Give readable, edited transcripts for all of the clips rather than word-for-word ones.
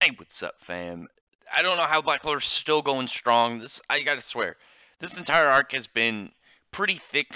Hey, what's up, fam? I don't know how Black Clover's still going strong. I gotta swear, this entire arc has been pretty thick.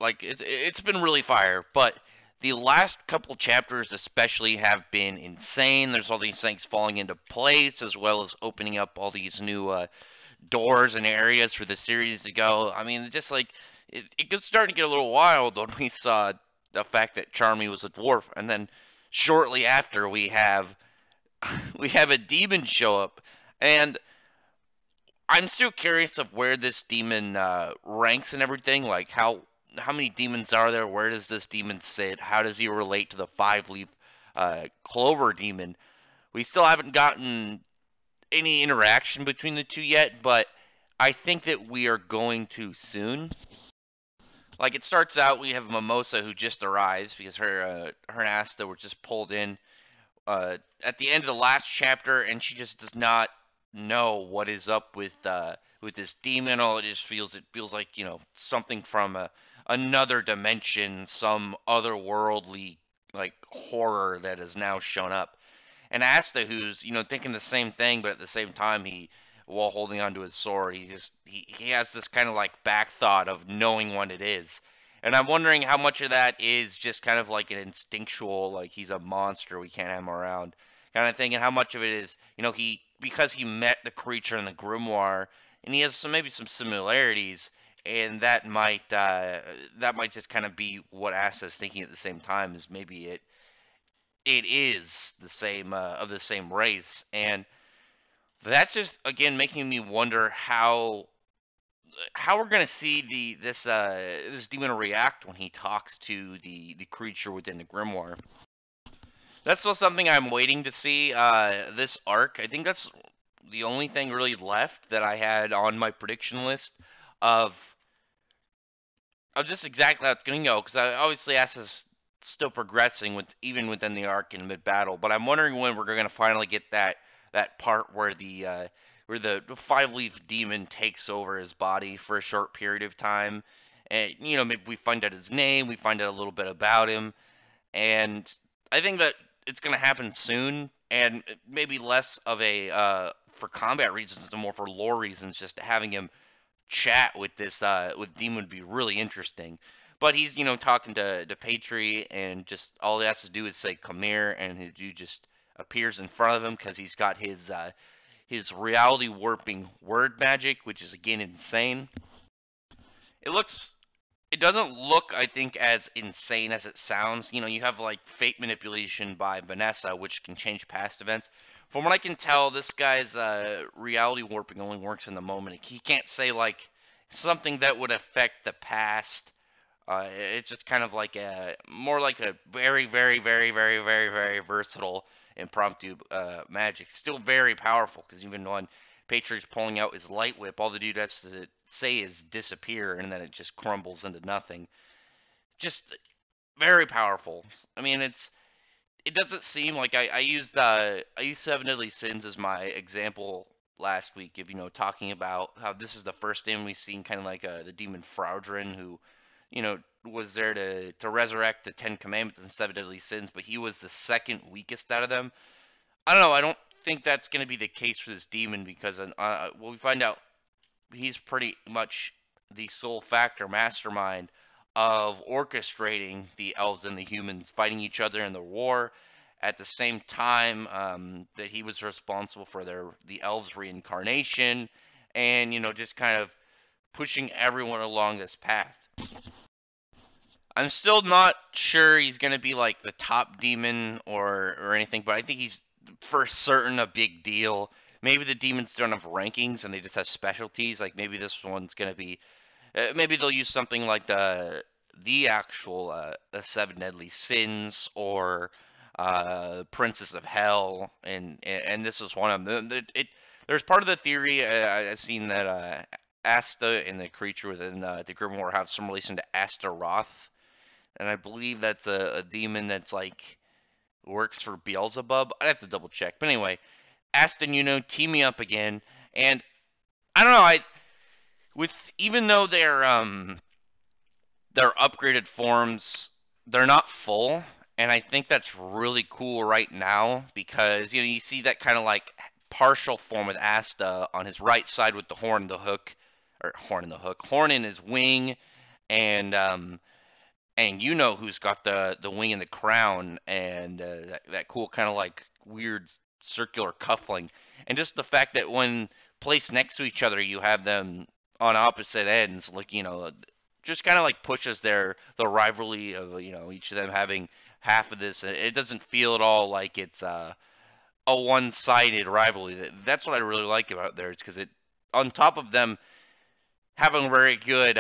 Like it's been really fire, but the last couple chapters especially have been insane. There's all these things falling into place, as well as opening up all these new doors and areas for the series to go. I mean, just like it was starting to get a little wild when we saw the fact that Charmy was a dwarf, and then shortly after we have a demon show up, and I'm still curious of where this demon ranks and everything. Like how many demons are there? Where does this demon sit? How does he relate to the five-leaf Clover demon? We still haven't gotten any interaction between the two yet, but I think that we are going to soon. Like it starts out, we have Mimosa who just arrives because her and Asta were just pulled in at the end of the last chapter, and she just does not know what is up with this demon. All it feels like something from another dimension, some otherworldly like horror that has now shown up. And Asta, who's thinking the same thing, but at the same time while holding onto his sword, he has this kind of like back thought of knowing what it is. And I'm wondering how much of that is just kind of like an instinctual, like he's a monster, we can't have him around kind of thing, and how much of it is, because he met the creature in the grimoire, and he has maybe some similarities, and that might just kind of be what Asta's thinking at the same time, is maybe it is the same of the same race, and that's just again making me wonder how we're gonna see this demon react when he talks to the creature within the grimoire. That's still something I'm waiting to see. This arc, I think that's the only thing really left that I had on my prediction list of just exactly how it's gonna go. Because I obviously Asa's still progressing even within the arc in mid battle, but I'm wondering when we're gonna finally get that part where the five leaf demon takes over his body for a short period of time, and maybe we find out his name, we find out a little bit about him, and I think that it's going to happen soon, and maybe less of a for combat reasons and more for lore reasons. Just having him chat with this with demon would be really interesting. But he's talking to Patri, and just all he has to do is say "come here," and the dude just appears in front of him because he's got his reality warping word magic, which is again insane. It looks it doesn't look, I think, as insane as it sounds. You have like fate manipulation by Vanessa, which can change past events. From what I can tell, this guy's reality warping only works in the moment. He can't say like something that would affect the past. It's just kind of like more like a very, very, very, very, very, very versatile impromptu magic. Still very powerful because even when Patriot's pulling out his light whip, all the dude has to say is disappear, and then it just crumbles into nothing. Just very powerful. I mean, it doesn't seem like I used Seven Deadly Sins as my example last week of talking about how this is the first demon we've seen, kind of like the demon Fraudrin, who was there to resurrect the Ten Commandments and Seven Deadly Sins, but he was the second weakest out of them. I don't know. I don't think that's going to be the case for this demon because well, we find out he's pretty much the sole factor mastermind of orchestrating the elves and the humans fighting each other in the war. At the same time, that he was responsible for the elves' reincarnation, and just kind of pushing everyone along this path. I'm still not sure he's gonna be like the top demon or anything, but I think he's for certain a big deal. Maybe the demons don't have rankings and they just have specialties. Like maybe this one's gonna be, maybe they'll use something like the actual the Seven Deadly Sins or Princess of Hell, and this is one of them. There's part of the theory I've seen that Asta and the creature within the Grimoire have some relation to Astaroth, and I believe that's a demon that's like works for Beelzebub. I'd have to double check, but anyway, Asta and Yuno team me up again, and I don't know. Even though they're upgraded forms, they're not full, And I think that's really cool right now because you see that kind of like partial form with Asta on his right side with the horn and the hook, or horn and the hook, horn in his wing, and Yuno who's got the wing and the crown, and that cool kind of like weird circular cuffling, and just the fact that when placed next to each other, you have them on opposite ends, like just kind of like pushes the rivalry of each of them having half of this. It doesn't feel at all like it's a one-sided rivalry. That's what I really like about theirs, because it on top of them having very good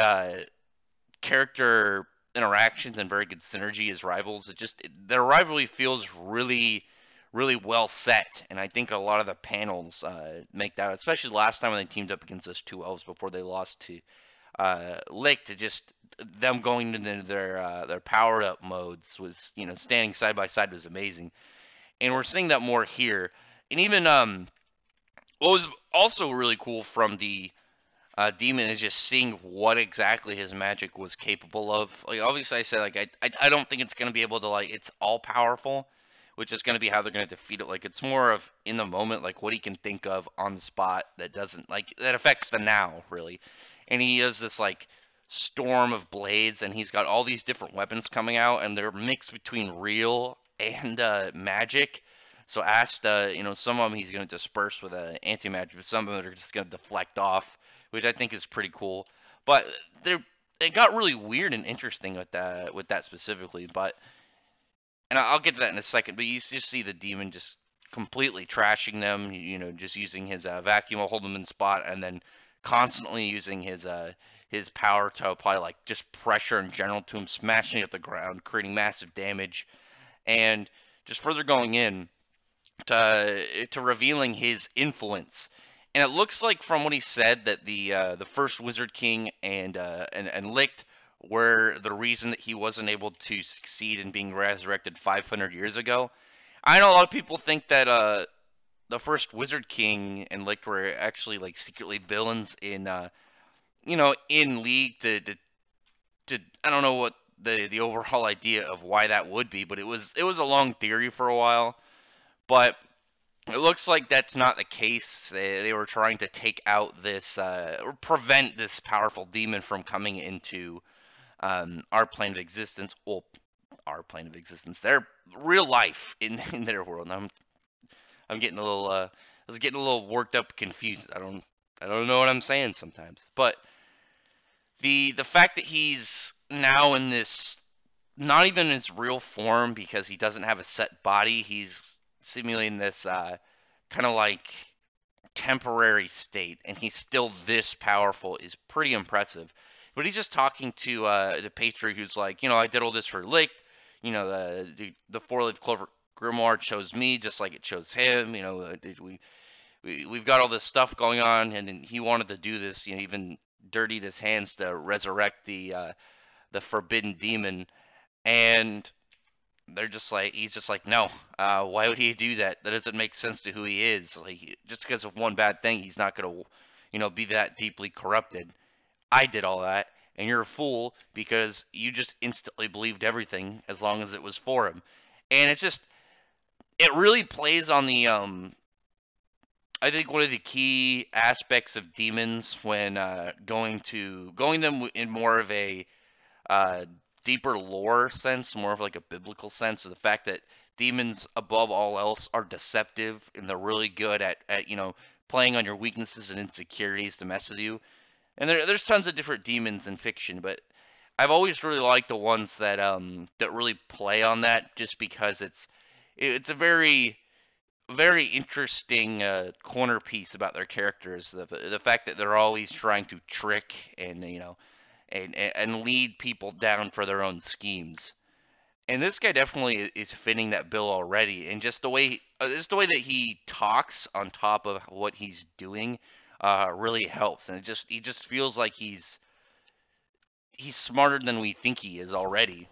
character interactions and very good synergy as rivals. Their rivalry feels really, really well set, and I think a lot of the panels make that. Especially last time when they teamed up against those two elves before they lost to Lick, to just them going into their powered up modes was standing side by side was amazing, and we're seeing that more here. And even what was also really cool from the Demon is just seeing what exactly his magic was capable of. Like obviously, I said like I don't think it's gonna be able to like it's all powerful, which is gonna be how they're gonna defeat it. Like it's more of in the moment, like what he can think of on the spot that doesn't like that affects the now really. And he has this like storm of blades, and he's got all these different weapons coming out, and they're mixed between real and magic. So Asta, some of them he's going to disperse with an anti-magic, but some of them are just going to deflect off, which I think is pretty cool. But it got really weird and interesting with that specifically. But and I'll get to that in a second. But you just see the demon just completely trashing them. Just using his vacuum will hold them in spot, and then constantly using his power to apply like just pressure in general to him, smashing at the ground, creating massive damage, and just further going in to revealing his influence. And it looks like from what he said that the first Wizard King and Licht were the reason that he wasn't able to succeed in being resurrected 500 years ago. I know a lot of people think that the first Wizard King and Licht were actually like secretly villains in League to I don't know what the overall idea of why that would be, but it was a long theory for a while. But it looks like that's not the case. They were trying to take out this, or prevent this powerful demon from coming into our plane of existence. Well, our plane of existence, their real life in their world. I'm getting a little, I was getting a little worked up, confused. I don't know what I'm saying sometimes. But the fact that he's now in this, not even in his real form because he doesn't have a set body. He's simulating this kind of like temporary state, and he's still this powerful is pretty impressive. But he's just talking to the Patriot, who's like, I did all this for Licht. The four-leaf clover grimoire chose me just like it chose him. We've got all this stuff going on, and he wanted to do this. Even dirtied his hands to resurrect the forbidden demon, and he's just like, no, why would he do that? That doesn't make sense to who he is. Like, just because of one bad thing, he's not gonna, be that deeply corrupted. I did all that, and you're a fool because you just instantly believed everything as long as it was for him. And it really plays on the I think one of the key aspects of demons when going them in more of a uh, deeper lore sense, more of like a biblical sense of the fact that demons, above all else, are deceptive, and they're really good at playing on your weaknesses and insecurities to mess with you. And there's tons of different demons in fiction, but I've always really liked the ones that really play on that, just because it's a very very interesting corner piece about their characters. The fact that they're always trying to trick and lead people down for their own schemes. And this guy definitely is fitting that bill already. And just the way that he talks on top of what he's doing really helps. And he just feels like he's smarter than we think he is already.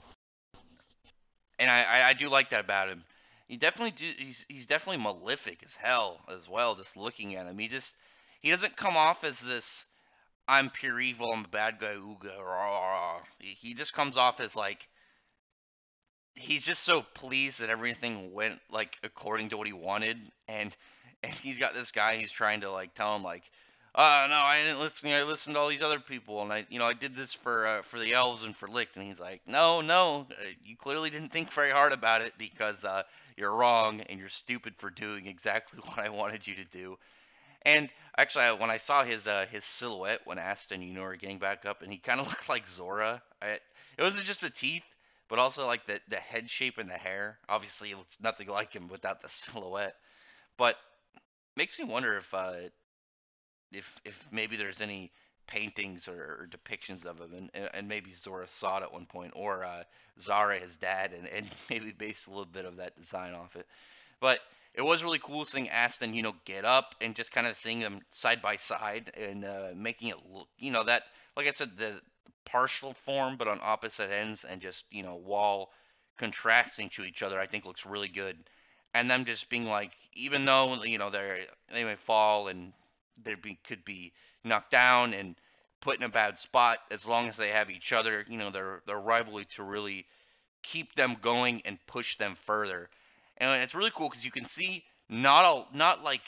And I do like that about him. He's definitely malefic as hell as well. Just looking at him, he doesn't come off as this I'm pure evil, I'm a bad guy, ooga, rah, rah. He just comes off as like he's just so pleased that everything went like according to what he wanted, and he's got this guy he's trying to like tell him like, no, I didn't listen. I listened to all these other people, and I did this for the elves and for Licht, and he's like, no, no, you clearly didn't think very hard about it because you're wrong and you're stupid for doing exactly what I wanted you to do. And actually, when I saw his silhouette when Asta and Yuno were getting back up, and he kind of looked like Zora. It wasn't just the teeth, but also like the head shape and the hair. Obviously, it looks nothing like him without the silhouette. But makes me wonder if maybe there's any paintings or depictions of him, and maybe Zora saw it at one point, or Zara, his dad, and maybe based a little bit of that design off it. But it was really cool seeing Aston, get up and just kind of seeing them side by side and making it look, that, like I said, the partial form but on opposite ends and just, while contrasting to each other, I think looks really good. And them just being like, even though, they may fall and could be knocked down and put in a bad spot, as long as they have each other, their rivalry to really keep them going and push them further. And it's really cool because you can see not like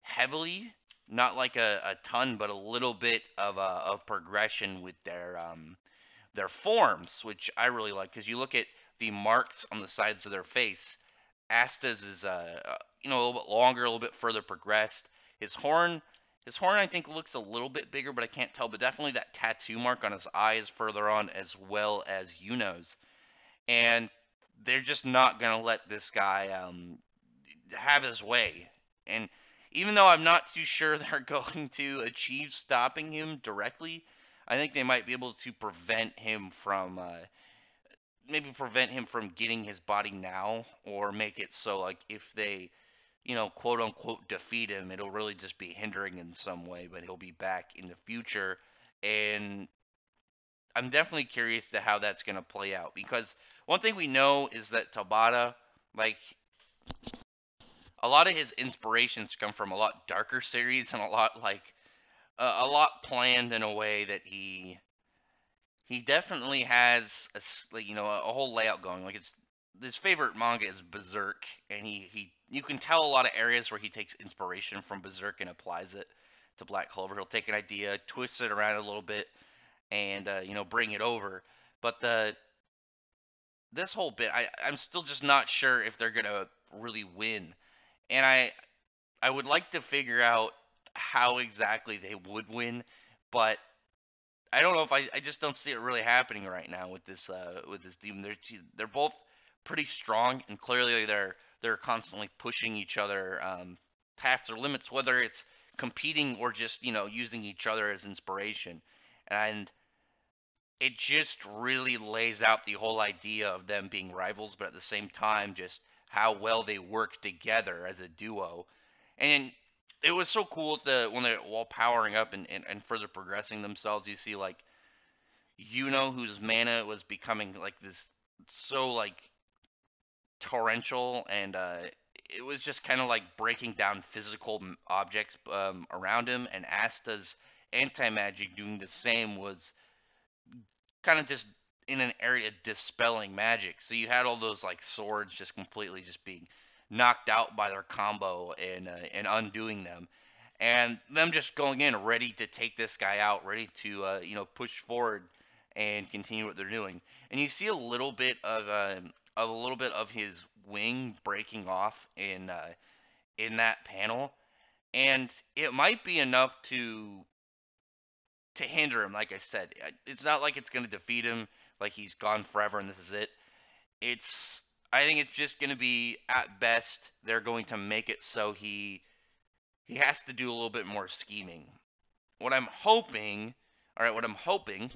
heavily, not like a ton, but a little bit of progression with their forms, which I really like because you look at the marks on the sides of their face. Asta's is a little bit longer, a little bit further progressed. His horn his horn I think looks a little bit bigger, but I can't tell. But definitely that tattoo mark on his eye is further on, as well as Yuno's. And they're just not gonna let this guy have his way. And even though I'm not too sure they're going to achieve stopping him directly, I think they might be able to prevent him from maybe prevent him from getting his body now, or make it so like if they quote unquote defeat him, it'll really just be hindering in some way, but he'll be back in the future. And I'm definitely curious to how that's going to play out, because one thing we know is that Tabata, like, a lot of his inspirations come from a lot darker series, and a lot like a lot planned in a way that he definitely has like, a whole layout going. Like, it's his favorite manga is Berserk, and he you can tell a lot of areas where he takes inspiration from Berserk and applies it to Black Clover. He'll take an idea, twist it around a little bit, and bring it over. But this whole bit, I'm still just not sure if they're gonna really win, and I would like to figure out how exactly they would win, but I don't know if I just don't see it really happening right now with this team. They're both pretty strong, and clearly they're constantly pushing each other past their limits, whether it's competing or just using each other as inspiration. And it just really lays out the whole idea of them being rivals, but at the same time, just how well they work together as a duo. And it was so cool when they're all powering up and further progressing themselves. You see, like, whose mana was becoming like this, so like torrential, and it was just kind of like breaking down physical objects around him. And Asta's anti magic doing the same was kind of just in an area dispelling magic. So you had all those like swords just completely just being knocked out by their combo and undoing them, and them just going in ready to take this guy out, ready to push forward and continue what they're doing. And you see a little bit of his wing breaking off in that panel, and it might be enough to hinder him. Like I said, it's not like it's going to defeat him, like he's gone forever and this is it. It's I think it's just going to be, at best, they're going to make it so he has to do a little bit more scheming. What I'm hoping, all right, what I'm hoping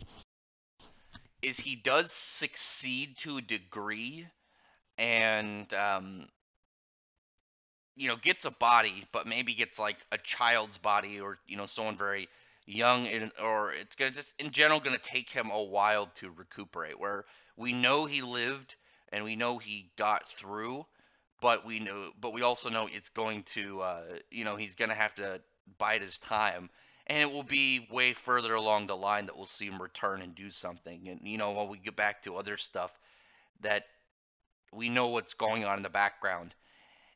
is he does succeed to a degree, and gets a body, but maybe gets like a child's body, or someone very young, or it's gonna just in general gonna take him a while to recuperate. Where we know he lived and we know he got through, but we also know it's going to, he's gonna have to bide his time, and it will be way further along the line that we'll see him return and do something. And while we get back to other stuff that we know what's going on in the background.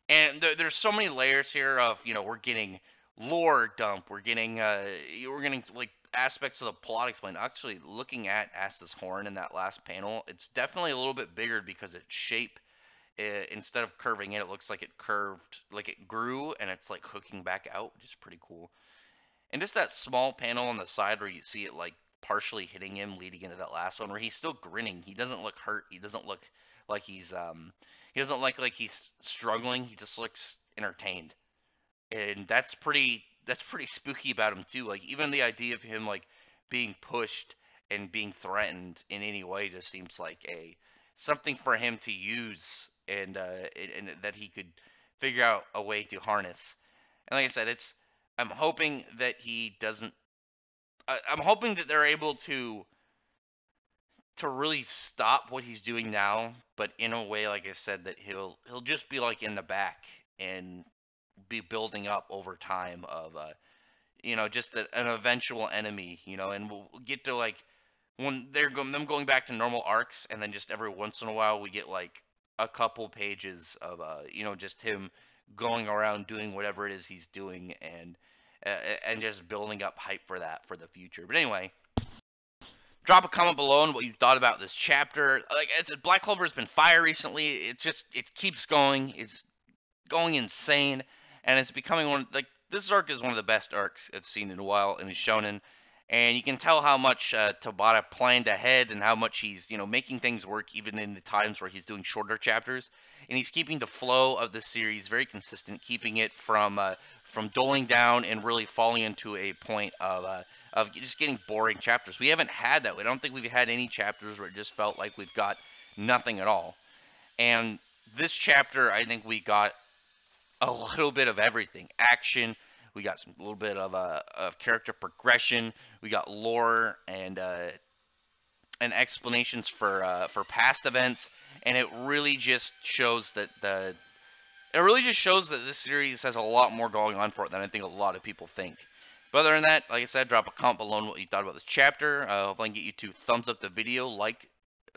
And there's so many layers here of, we're getting lore dump, we're getting like aspects of the plot explained. Actually, looking at Asta's horn in that last panel, it's definitely a little bit bigger because its shape, instead of curving in, it looks like it curved, like it grew, and it's like hooking back out, which is pretty cool. And just that small panel on the side where you see it like partially hitting him, leading into that last one, where he's still grinning. He doesn't look hurt. He doesn't look like he doesn't look like he's struggling. He just looks entertained, and that's pretty spooky about him too. Like even the idea of him like being pushed and being threatened in any way just seems like a something for him to use, and that he could figure out a way to harness. And like I said, I'm hoping that he doesn't. I'm hoping that they're able to really stop what he's doing now, but in a way, like I said, that he'll just be like in the back and be building up over time of just an eventual enemy, and we'll get to like when them going back to normal arcs, and then just every once in a while we get like a couple pages of just him going around doing whatever it is he's doing, and just building up hype for that for the future. But anyway, drop a comment below on what you thought about this chapter. Like I said, Black Clover has been fire recently. It keeps going. It's going insane, and it's becoming like this arc is one of the best arcs I've seen in a while in shonen. And you can tell how much Tabata planned ahead, and how much he's making things work even in the times where he's doing shorter chapters. And he's keeping the flow of the series very consistent, keeping it from doling down and really falling into a point of just getting boring chapters. We haven't had that. I don't think we've had any chapters where it just felt like we've got nothing at all. And this chapter, I think we got a little bit of everything. Action. We got a little bit of character progression. We got lore and explanations for past events, and it really just shows that this series has a lot more going on for it than I think a lot of people think. But other than that, like I said, drop a comment below on what you thought about this chapter. Hopefully I can get you to thumbs up the video, like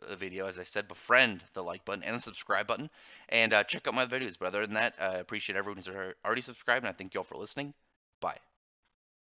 the video, as I said, befriend the like button and the subscribe button, and check out my videos. But other than that, I appreciate everyone who's already subscribed, and I thank you all for listening. Bye.